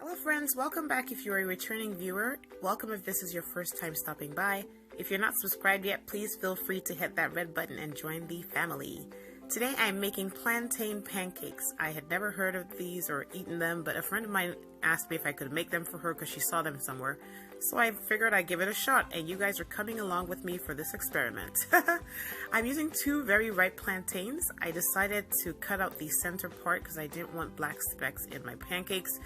Hello friends, welcome back if you're a returning viewer. Welcome if this is your first time stopping by. If you're not subscribed yet, please feel free to hit that red button and join the family. Today I'm making plantain pancakes. I had never heard of these or eaten them, but a friend of mine asked me if I could make them for her because she saw them somewhere. So I figured I'd give it a shot, and you guys are coming along with me for this experiment. I'm using two very ripe plantains. I decided to cut out the center part because I didn't want black specks in my pancakes,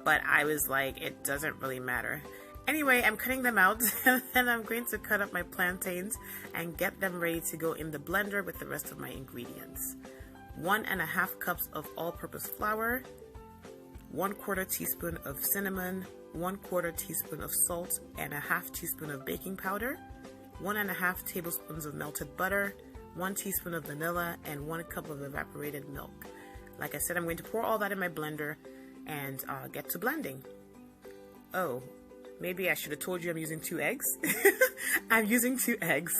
but I was like, it doesn't really matter. Anyway, I'm cutting them out and I'm going to cut up my plantains and get them ready to go in the blender with the rest of my ingredients. 1.5 cups of all-purpose flour, 1/4 teaspoon of cinnamon, 1/4 teaspoon of salt, and a 1/2 teaspoon of baking powder, 1.5 tablespoons of melted butter, 1 teaspoon of vanilla, and 1 cup of evaporated milk. Like I said, I'm going to pour all that in my blender and get to blending. Oh, maybe I should have told you I'm using 2 eggs. I'm using 2 eggs.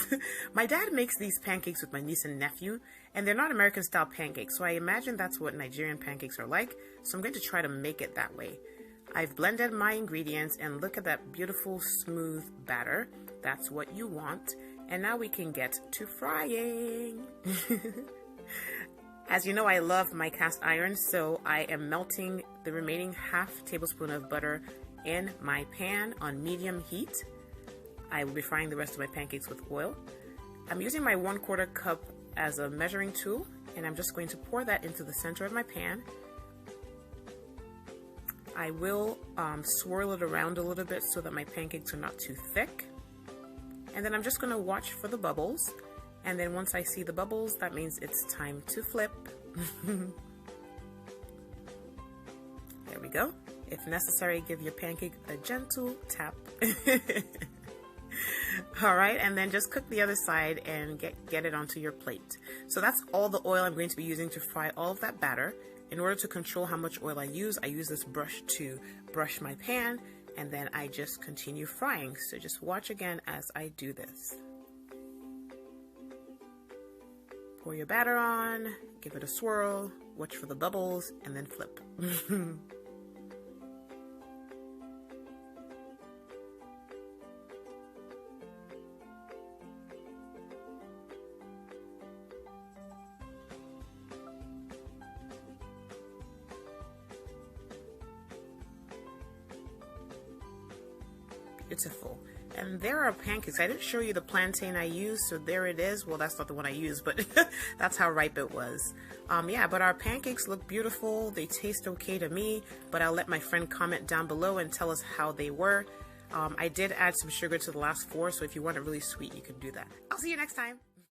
My dad makes these pancakes with my niece and nephew, and they're not American style pancakes, so I imagine that's what Nigerian pancakes are like, so I'm going to try to make it that way. I've blended my ingredients, and look at that beautiful smooth batter. That's what you want. And now we can get to frying. As you know, I love my cast iron, so I am melting the remaining 1/2 tablespoon of butter in my pan on medium heat. I will be frying the rest of my pancakes with oil. I'm using my 1/4 cup as a measuring tool, and I'm just going to pour that into the center of my pan. I will swirl it around a little bit so that my pancakes are not too thick. And then I'm just going to watch for the bubbles. And then once I see the bubbles, that means it's time to flip. There we go. If necessary, give your pancake a gentle tap. Alright, and then just cook the other side and get it onto your plate. So that's all the oil I'm going to be using to fry all of that batter. In order to control how much oil I use this brush to brush my pan, and then I just continue frying. So just watch again as I do this. Pour your batter on, give it a swirl, watch for the bubbles, and then flip. Beautiful. And there are pancakes. I didn't show you the plantain I used, so there it is. Well, that's not the one I used, but that's how ripe it was. Yeah, but our pancakes look beautiful. They taste okay to me, but I'll let my friend comment down below and tell us how they were. I did add some sugar to the last 4, so if you want it really sweet, you can do that. I'll see you next time.